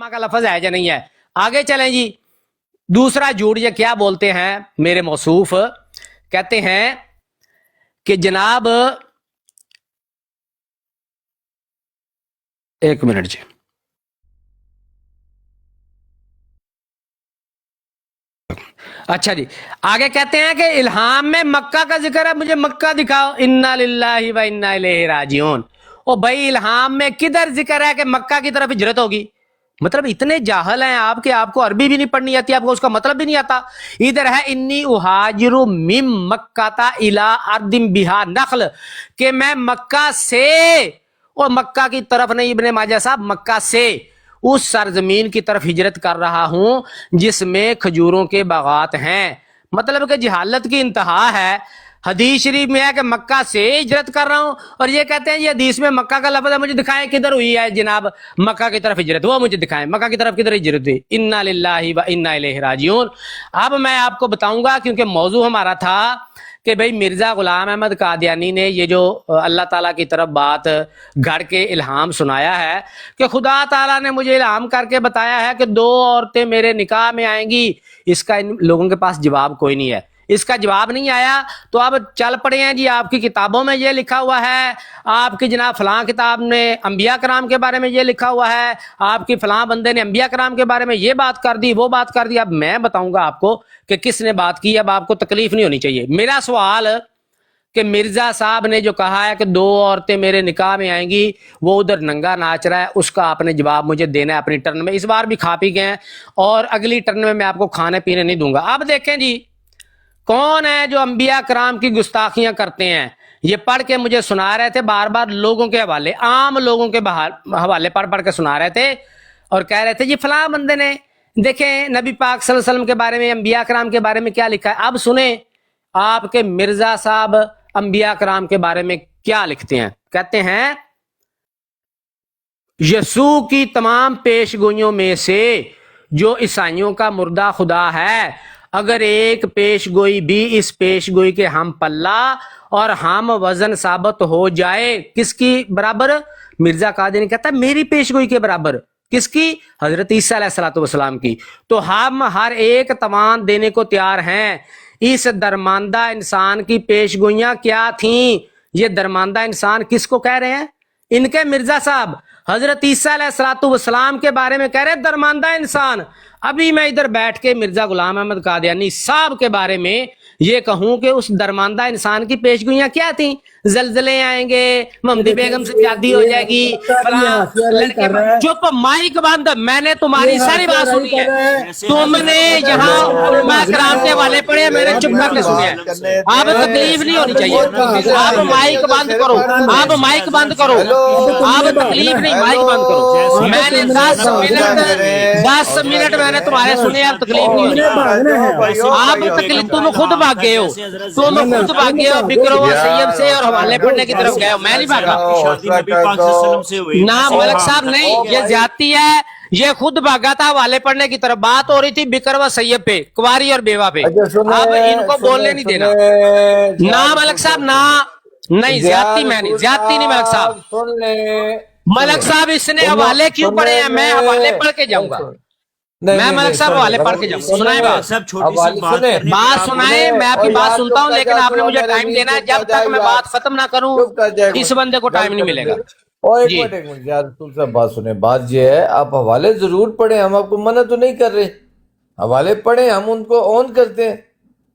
ماں کا لفظ ہے یا نہیں ہے. آگے چلیں جی. دوسرا جھوٹ یہ کیا بولتے ہیں میرے موصوف, کہتے ہیں کہ جناب ایک منٹ جی, اچھا جی, آگے کہتے ہیں کہ الہام میں مکہ کا ذکر ہے, مجھے مکہ دکھاؤ. انا للہ و انا الیہ راجعون. او بھائی الہام میں کدھر ذکر ہے کہ مکہ کی طرف ہجرت ہوگی؟ مطلب اتنے جاہل ہیں آپ کہ آپ کو عربی بھی نہیں پڑھنی آتی, آپ کو اس کا مطلب بھی نہیں آتا. ادھر ہے انی اہاجر من مکہ الی ارض بہا نخل, کہ میں مکہ سے, اور مکہ کی طرف نہیں ابن ماجہ صاحب, مکہ سے اس سرزمین کی طرف ہجرت کر رہا ہوں جس میں کھجوروں کے باغات ہیں. مطلب کہ جہالت کی انتہا ہے. حدیث شریف میں ہے کہ مکہ سے ہجرت کر رہا ہوں, اور یہ کہتے ہیں یہ حدیث میں مکہ کا لفظ ہے, مجھے دکھائیں کدھر ہوئی ہے جناب مکہ کی طرف ہجرت, وہ مجھے دکھائیں مکہ کی طرف کدھر ہجرت ہوئی. انا للہ و انا الیہ راجعون. اب میں آپ کو بتاؤں گا, کیونکہ موضوع ہمارا تھا کہ بھئی مرزا غلام احمد قادیانی نے یہ جو اللہ تعالیٰ کی طرف بات گھڑ کے الہام سنایا ہے کہ خدا تعالیٰ نے مجھے الہام کر کے بتایا ہے کہ 2 عورتیں میرے نکاح میں آئیں گی, اس کا ان لوگوں کے پاس جواب کوئی نہیں ہے. اس کا جواب نہیں آیا تو اب چل پڑے ہیں جی, آپ کی کتابوں میں یہ لکھا ہوا ہے, آپ کی جناب فلاں کتاب نے انبیاء کرام کے بارے میں یہ لکھا ہوا ہے, آپ کی فلاں بندے نے انبیاء کرام کے بارے میں یہ بات کر دی, وہ بات کر دی. اب میں بتاؤں گا آپ کو کہ کس نے بات کی, اب آپ کو تکلیف نہیں ہونی چاہیے. میرا سوال کہ مرزا صاحب نے جو کہا ہے کہ 2 عورتیں میرے نکاح میں آئیں گی, وہ ادھر ننگا ناچ رہا ہے, اس کا آپ نے جواب مجھے دینا ہے اپنی ٹرن میں. اس بار بھی کھا پی گئے ہیں, اور اگلی ٹرن میں آپ کو کھانے پینے نہیں دوں گا. اب دیکھیں جی, کون ہے جو انبیاء کرام کی گستاخیاں کرتے ہیں؟ یہ پڑھ کے مجھے سنا رہے تھے بار بار لوگوں کے حوالے, عام لوگوں کے حوالے پڑھ کے سنا رہے تھے, اور کہہ رہے تھے جی فلاں بندے نے دیکھیں نبی پاک صلی اللہ علیہ وسلم کے بارے میں, انبیاء کرام کے بارے میں کیا لکھا ہے. اب سنیں آپ کے مرزا صاحب انبیاء کرام کے بارے میں کیا لکھتے ہیں. کہتے ہیں یسوع کی تمام پیش گوئیوں میں سے جو عیسائیوں کا مردہ خدا ہے, اگر ایک پیش گوئی بھی اس پیش گوئی کے ہم پلہ اور ہم وزن ثابت ہو جائے, کس کی برابر؟ مرزا قادری کہتا ہے میری پیش گوئی کے برابر. کس کی؟ حضرت عیسیٰ علیہ السلام کی. تو ہم ہر ایک توان دینے کو تیار ہیں. اس درماندہ انسان کی پیش گوئیاں کیا تھیں؟ یہ درماندہ انسان کس کو کہہ رہے ہیں؟ ان کے مرزا صاحب حضرت عیسیٰ علیہ السلام کے بارے میں کہہ رہے ہیں درماندہ انسان. ابھی میں ادھر بیٹھ کے مرزا غلام احمد قادیانی صاحب کے بارے میں یہ کہوں کہ اس درماندہ انسان کی پیش گوئیاں کیا تھیں؟ زلزلے آئیں گے, محمدی بیگم سے شادی ہو جائے گی, لڑکے. چپ, مائک بند, میں نے تمہاری ساری بات سنی ہے. تم نے یہاں علماء کرام کے والے پڑھے, میں نے چپ کر کے سنے ہیں. آپ تکلیف نہیں ہونی چاہیے, آپ مائک بند کرو, آپ مائک بند کرو, آپ تکلیف نہیں, مائک بند کرو. میں نے 10 منٹ میں نے تمہارے سنے, آپ تکلیف نہیں ہونی. آپ تکلیف, تم خود بھاگ گئے ہو, تم خود بھاگ گئے ہو بکرو سید سے اور حوالے پڑھنے کی طرف گئے ہو, میں نہیں بھاگا. نہ ملک صاحب نہیں, یہ زیادتی ہے, یہ خود بھاگا تھا حوالے پڑھنے کی طرف. بات ہو رہی تھی بکر و سید پہ, کواری اور بیوہ پہ. اب ان کو بولنے نہیں دینا. نہ ملک صاحب نہ, نہیں زیادتی میں نہیں, زیادتی نہیں ملک صاحب. ملک صاحب اس نے حوالے کیوں پڑھے ہیں؟ میں حوالے پڑھ کے جاؤں گا, میں ملک صاحب حوالے پڑھ کے جاؤں. سنائیں بات سنائیں, میں آپ کی بات سنتا ہوں, لیکن آپ نے مجھے ٹائم دینا ہے. جب تک میں بات ختم نہ کروں اس بندے کو ٹائم نہیں ملے گا. ایک منٹ یار, رسول صاحب بات سنیں. بات یہ ہے آپ حوالے ضرور پڑھیں, ہم آپ کو منع تو نہیں کر رہے, حوالے پڑھیں, ہم ان کو آن کرتے ہیں.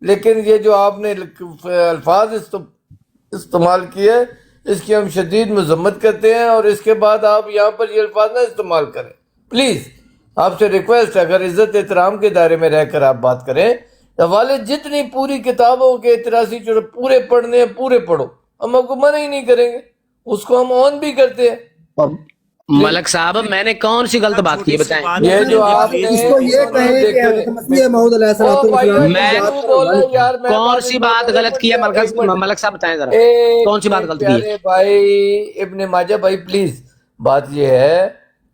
لیکن یہ جو آپ نے الفاظ استعمال کیے اس کی ہم شدید مذمت کرتے ہیں, اور اس کے بعد آپ یہاں پر یہ الفاظ نہ استعمال کریں پلیز. آپ سے ریکویسٹ ہے, اگر عزت احترام کے دائرے میں رہ کر آپ بات کریں. حوالے جتنی پوری کتابوں کے 83 جو پورے پڑھنے ہیں پورے پڑھو, ہم آپ کو منع ہی نہیں کریں گے, اس کو ہم آن بھی کرتے ہیں. ملک صاحب میں نے کون سی غلط بات کی ہے بتائیں؟ یہ جو آپ نے اس کو یہ کہیں کہ حضرت مسیح موعود علیہ السلام میں کون سی بات غلط کی ہے ملک صاحب بتائیں ذرا, کون سی بات غلط کی ہے؟ بھائی ابن ماجہ بھائی پلیز, بات یہ ہے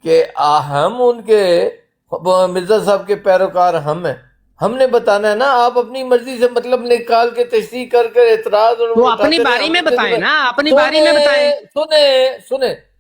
کہ ہم ان کے مرزا صاحب کے پیروکار ہم ہیں, ہم نے بتانا ہے نا. آپ اپنی مرضی سے مطلب نکال کے تشریح کر اعتراض, اور تو اپنی باری میں بتائیں نا, اپنی باری میں بتائیں. سنیں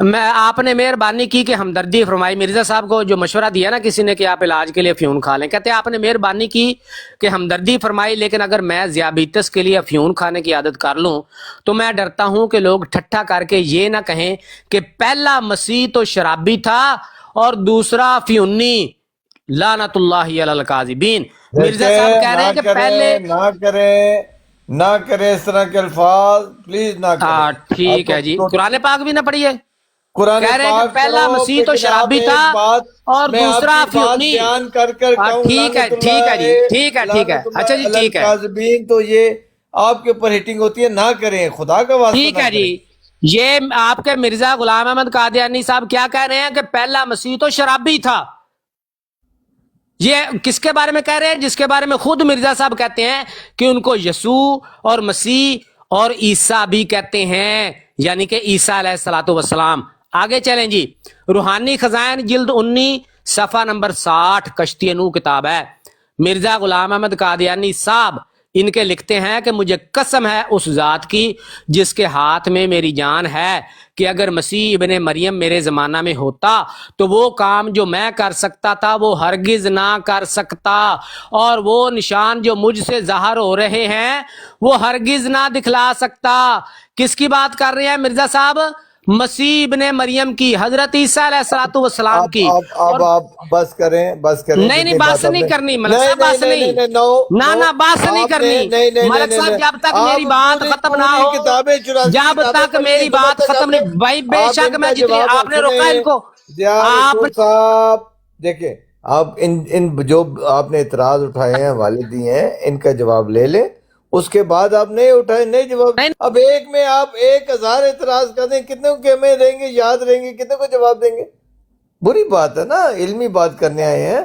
میں آپ نے مہربانی کی کہ ہمدردی فرمائی مرزا صاحب کو جو مشورہ دیا نا کسی نے کہ آپ علاج کے لیے افیون کھا لیں، کہتے ہیں آپ نے مہربانی کی کہ ہمدردی فرمائی، لیکن اگر میں ذیابیطس کے لیے افیون کھانے کی عادت کر لوں تو میں ڈرتا ہوں کہ لوگ ٹھٹھا کر کے یہ نہ کہیں کہ پہلا مسیح تو شرابی تھا اور دوسرا افیونی، لعنت اللہ علی الکاذبین۔ مرزا صاحب کہہ رہے ہیں کہ پہلے نہ کریں اس طرح کے الفاظ پلیز نہ کریں۔ ٹھیک ہے جی، قرآن پاک بھی نہ پڑھیے، قرآن کہہ رہے ہیں کہ پاک پہلا پڑھو، مسیح تو لیکن آپ شرابی ایک تھا بات اور میں آپ دوسرا کی بات افیونی۔ بیان کر کہوں ٹھیک ہے لعنت ٹھیک ہے جی، اللہ ٹھیک ہے ٹھیک ہے، لعنت اچھا جی اللہ ٹھیک ہے الکاذبین، تو یہ آپ کے اوپر ہٹنگ ہوتی ہے، نہ کریں، خدا کا واسطہ ٹھیک نہ ہے کریں۔ جی۔ یہ آپ کے مرزا غلام احمد قادیانی صاحب کیا کہہ رہے ہیں کہ پہلا مسیح تو شرابی تھا، یہ کس کے بارے میں کہہ رہے ہیں؟ جس کے بارے میں خود مرزا صاحب کہتے ہیں کہ ان کو یسوع اور مسیح اور عیسیٰ بھی کہتے ہیں، یعنی کہ عیسیٰ علیہ الصلوۃ والسلام۔ آگے چلیں جی، روحانی خزائن جلد 19 صفحہ نمبر 60 کشتی نوح کتاب ہے۔ مرزا غلام احمد قادیانی صاحب ان کے لکھتے ہیں کہ مجھے قسم ہے اس ذات کی جس کے ہاتھ میں میری جان ہے کہ اگر مسیح ابن مریم میرے زمانہ میں ہوتا تو وہ کام جو میں کر سکتا تھا وہ ہرگز نہ کر سکتا، اور وہ نشان جو مجھ سے ظاہر ہو رہے ہیں وہ ہرگز نہ دکھلا سکتا۔ کس کی بات کر رہے ہیں مرزا صاحب؟ مسیح ابن مریم کی، حضرت عیسیٰ علیہ الصلوۃ والسلام کی۔ اب آپ بس کریں، بس کریں، نہیں جتنی بات نہیں آپ نے- کرنی ملک صاحب، بات نہیں، نہ بات نہیں کرنی ملک صاحب، جب تک میری بات ختم نہ ہو، جب تک میری بات ختم نہیں، بھائی بے شک میں جتنی آپ نے روکا ان کو، آپ صاحب دیکھیں، آپ ان جو آپ نے اعتراض اٹھائے ہیں حوالے دیے ہیں، ان کا جواب لے لیں، اس کے بعد آپ نہیں اٹھائیں، نہیں جواب۔ اب ایک میں آپ 1000 اعتراض کر دیں، کتنے کو کہ ہمیں رہیں گے، یاد رہیں گے، کتنے کو جواب دیں گے؟ بری بات ہے نا، علمی بات کرنے آئے ہیں،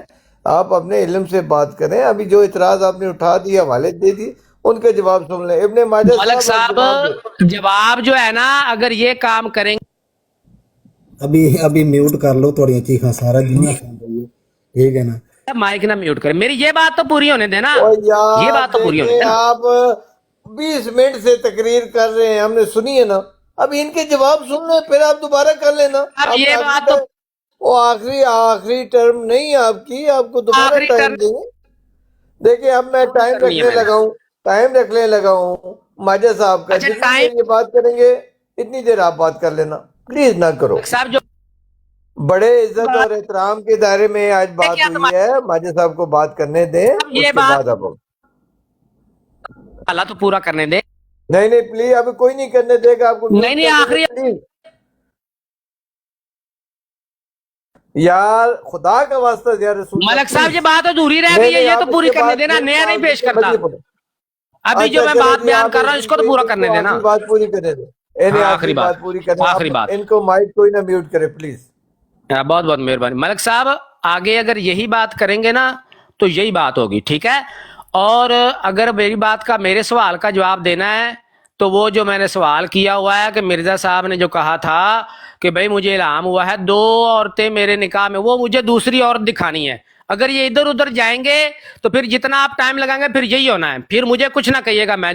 آپ اپنے علم سے بات کریں۔ ابھی جو اعتراض آپ نے اٹھا دیا، حوالے دے دی، ان کے جواب سن لیں۔ ابن ماجہ ملک صاحب صاحب جواب جو ہے نا، اگر یہ کام کریں ابھی میوٹ کر لو، تھوڑی چیخاں سارا دنیا سن رہی ہے، ٹھیک ہے نا؟ مائک نہ میوٹ کریں، میری یہ بات تو پوری ہونے دینا، اور یہ یار بات تو پوری ہونے دیکھیں، دینا۔ آپ 20 منٹ سے تقریر کر رہے ہیں، ہم نے سنی ہے نا، اب ان کے جواب سن لیں، پھر آپ دوبارہ کر لینا۔ اب یہ بات تو وہ آخری ٹرم نہیں آپ کی، آپ کو دوبارہ آخری ٹائم ٹرم دیں گے۔ دیکھیں اب میں ٹائم رکھنے لگا ہوں ماجد صاحب کا، اچھا، جتنی ٹائم دیر یہ بات کریں گے اتنی دیر آپ بات کر لینا، پلیز نہ کرو۔ صاحب جو بڑے عزت اور احترام کے دائرے میں آج بات ہوئی ہے، ماجد صاحب کو بات کرنے دیں، اس یہ کے بات بعد آپ اللہ تو پورا کرنے دے۔ نہیں پلیز، ابھی کوئی نہیں کرنے دے گا آپ کو، نہیں آخری پلیز یار، خدا کا واسطہ یا رسول اللہ، ملک صاحب پلیز۔ یہ بات ادھوری رہ گئی ہے، یہ تو پوری کرنے دینا، نیا نہیں پیش کرتا۔ ابھی جو میں بات بیان کر رہا ہوں اس کو تو پورا کرنے دینا۔ آخری بات پوری کرنے دیں، انہیں آخری بات پوری کرنے دیں۔ آخری بات، ان کو مائک کوئی نہ میوٹ کرے پلیز۔ بہت بہت مہربانی ملک صاحب، آگے اگر یہی بات کریں گے نا تو یہی بات ہوگی، ٹھیک ہے؟ اور اگر میری بات کا، میرے سوال کا جواب دینا ہے تو وہ جو میں نے سوال کیا ہوا ہے کہ مرزا صاحب نے جو کہا تھا کہ بھائی مجھے الہام ہوا ہے 2 عورتیں میرے نکاح میں، وہ مجھے دوسری عورت دکھانی ہے۔ اگر یہ ادھر ادھر جائیں گے تو پھر جتنا آپ ٹائم لگائیں گے پھر یہی ہونا ہے، پھر مجھے کچھ نہ کہیے گا، میں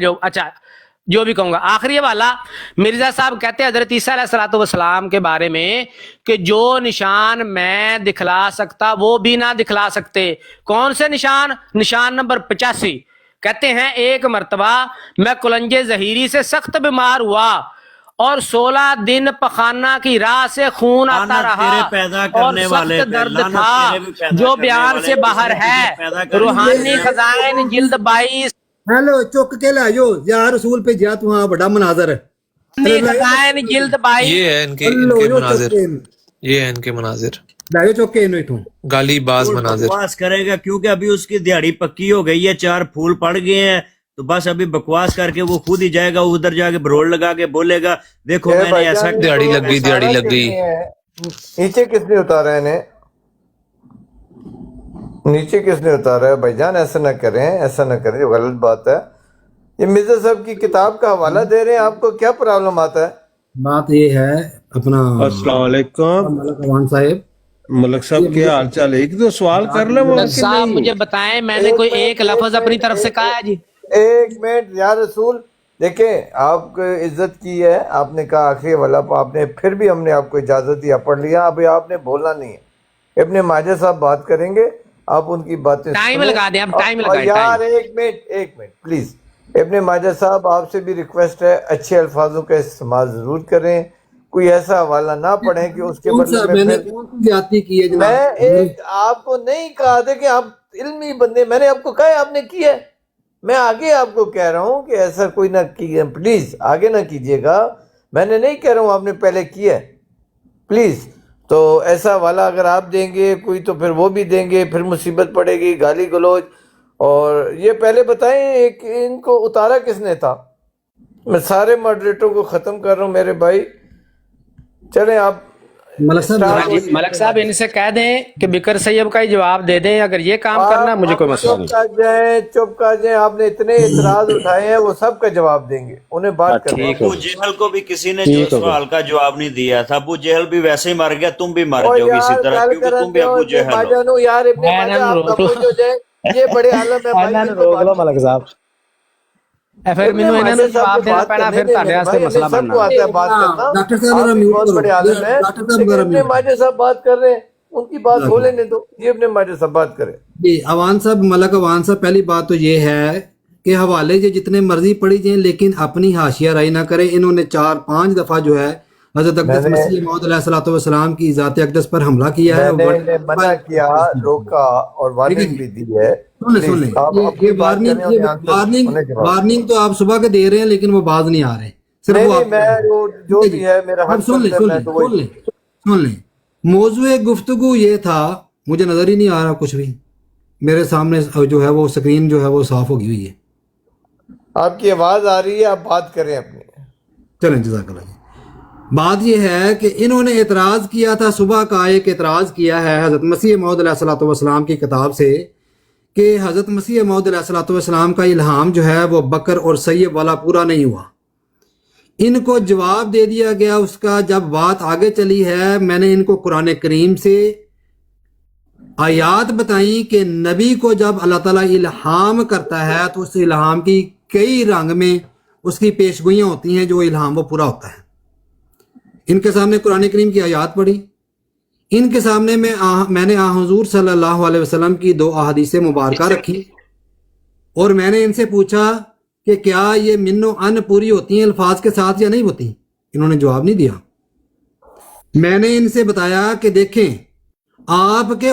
جو بھی کہوں گا۔ آخری والا، مرزا صاحب کہتے ہیں حضرت عیسیٰ علیہ الصلوۃ والسلام کے بارے میں کہ جو نشان میں دکھلا سکتا وہ بھی نہ دکھلا سکتے۔ کون سے نشان؟ نشان نمبر 85 کہتے ہیں ایک مرتبہ میں کلنجے ظہیری سے سخت بیمار ہوا اور 16 دن پخانہ کی راہ سے خون آتا رہا اور سخت درد تھا جو بیان سے باہر ہے۔ روحانی خزائن جلد 22 ہیلو، چک کے لے جو یا رسول پہ جا، تو ہاں بڑا مناظر ہے۔ خزائن جلد 22 یہ ہے ان کے مناظر، یہ ہے ان کے مناظر، لے چک کے انہوں تو گالی باز مناظر۔ بکواس کرے گا کیونکہ ابھی اس کی دیہڑی پکی ہو گئی ہے، 4 پھول پڑ گئے ہیں، تو بس ابھی بکواس کر کے وہ خود ہی جائے گا ادھر، جا کے بروڑ لگا کے بولے گا دیکھو میں نے ایسا دیہڑی لگ گئی، دیہڑی لگ گئی۔ نیچے کس نے اتارا ہے انہیں؟ نیچے کس نے اتارا ہے؟ بھائی جان ایسا نہ کریں، ایسا نہ کریں، غلط بات ہے۔ یہ مرزا صاحب کی کتاب کا حوالہ دے رہے ہیں، آپ کو کیا پرابلم آتا ہے؟ بات یہ ہے اپنا السلام علیکم ملک روان صاحب، ملک صاحب کیا حال چال ہے؟ ایک دو سوال کر لیں وہ کہ صاحب نہیں؟ مجھے بتائیں، میں نے کوئی ایک لفظ اپنی طرف سے کہا ہے جی؟ ایک منٹ یا رسول، دیکھیں آپ کو عزت کی ہے، آپ نے کہا آخری والا آپ نے، پھر بھی ہم نے آپ کو اجازت دیا، پڑھ لیا، ابھی آپ نے بولنا نہیں ہے۔ ابن ماجہ صاحب بات کریں گے، آپ ان کی باتیں ٹائم سنیں۔ لگا دیں، اب ٹائم اور لگائیں، یار ٹائم۔ ایک منٹ پلیز، ابن ماجہ صاحب آپ سے بھی ریکویسٹ ہے، اچھے الفاظوں کا استعمال ضرور کریں، کوئی ایسا حوالہ نہ پڑھیں کہ اس کے کون بدلے سا میں میں نے پھر کون سی زیادتی کی ہے جناب؟ میں ایک آپ کو نہیں کہا تھا کہ آپ علمی بندے، میں نے آپ کو کہا ہے آپ نے کی ہے، میں آگے آپ کو کہہ رہا ہوں کہ ایسا کوئی نہ کیجیے، پلیز آگے نہ کیجیے گا، میں نے نہیں کہہ رہا ہوں آپ نے پہلے کیا ہے، پلیز۔ تو ایسا والا اگر آپ دیں گے کوئی تو پھر وہ بھی دیں گے، پھر مصیبت پڑے گی، گالی گلوچ۔ اور یہ پہلے بتائیں ان کو اتارا کس نے تھا؟ میں سارے ماڈریٹر کو ختم کر رہا ہوں میرے بھائی، چلیں آپ ملک صاحب اسٹارٹ ہاں جی، ہوئیے۔ ملک صاحب ان سے کہہ دیں کہ بکر سیب کا ہی جواب دے دیں، اگر یہ کام کرنا مجھے کوئی مسئلہ نہیں۔ چپ کر جائیں، آپ نے اتنے اعتراض اٹھائے ہیں، وہ سب کا جواب دیں گے، انہیں بات کرنے ٹھیک ہے ابو جہل کو بھی کسی نے جو سوال کا جواب نہیں دیا تھا، ابو جہل بھی ویسے ہی مر گیا، تم بھی مر او جاؤ گے اسی یار طرح، گل کیونکہ کرن تم بھی دیو، ابو ابن جہل ہو۔ ماجہ نو، یار ابن ماجہ آپ خاموش ہو جائیں، یہ بڑے عالم ہے بھائی، ان کو بات ملک صاحب پھر ابن مینوں انہاں ماجہ نوں صاحب جواب کو دینا بات پینا، کرنے پھر دیں تہاڈے میرے واسطے بھائی، مسئلہ سب بننا۔ کو آتا ہے بات کرنا، ڈاکٹر صاحب آپ ذرا بھی میوٹ بہت کرو، بڑے عالم ہیں، ڈاکٹر صاحب لیکن ذرا ابن میوٹ ماجہ صاحب بات کر رہے ہیں، ان کی بات ہو لینے دو، یہ ابن ماجہ صاحب بات کریں۔ جی اوان صاحب، ملک اوان صاحب، پہلی بات تو یہ ہے کہ حوالے جو جتنے مرضی پڑھی جائیں لیکن اپنی حاشیہ رائی نہ کریں۔ انہوں نے 4-5 دفعہ جو ہے حضرت اقدس مسیح موعود علیہ الصلوۃ والسلام کی ذات اقدس پر حملہ کیا ہے۔ میں نے انہیں منع کیا، روکا اور وارننگ بھی دی ہے، سن لیں پلیز آپ یہ اپنی بات کریں، انہیں آنسر، انہیں جواب۔ وارننگ تو آپ صبح کے دے رہے ہیں لیکن وہ باز نہیں آ رہے، صرف نہیں وہ نہیں، آپ میں جو بھی ہے میرا اب حق بنتا ہے، میں تو وہی۔ سن لیں موضوع گفتگو یہ تھا، مجھے نظر ہی نہیں آ رہا کچھ بھی، میرے سامنے جو ہے وہ سکرین جو ہے وہ صاف ہوگی ہوئی ہے۔ آپ کی آواز آ رہی ہے، آپ بات کریں اپنی۔ چلیں جزاک اللہ جی۔ بات یہ ہے کہ انہوں نے اعتراض کیا تھا، صبح کا ایک اعتراض کیا ہے حضرت مسیح موعود علیہ الصلوۃ والسلام کی کتاب سے کہ حضرت مسیح موعود علیہ الصلوۃ والسلام کا الہام جو ہے وہ بکر اور سیب والا پورا نہیں ہوا۔ ان کو جواب دے دیا گیا اس کا، جب بات آگے چلی ہے میں نے ان کو قرآن کریم سے آیات بتائیں کہ نبی کو جب اللہ تعالیٰ الہام کرتا ہے تو اس الہام کی کئی رنگ میں اس کی پیشگوئیاں ہوتی ہیں، جو الہام وہ پورا ہوتا ہے۔ ان کے سامنے قرآن کریم کی آیات پڑھی، ان کے سامنے میں نے حضور صلی اللہ علیہ وسلم کی 2 احادیث مبارکہ رکھی، اور میں نے ان سے پوچھا کہ کیا یہ من و ان پوری ہوتی ہیں الفاظ کے ساتھ یا نہیں ہوتی؟ انہوں نے جواب نہیں دیا۔ میں نے ان سے بتایا کہ دیکھیں آپ کے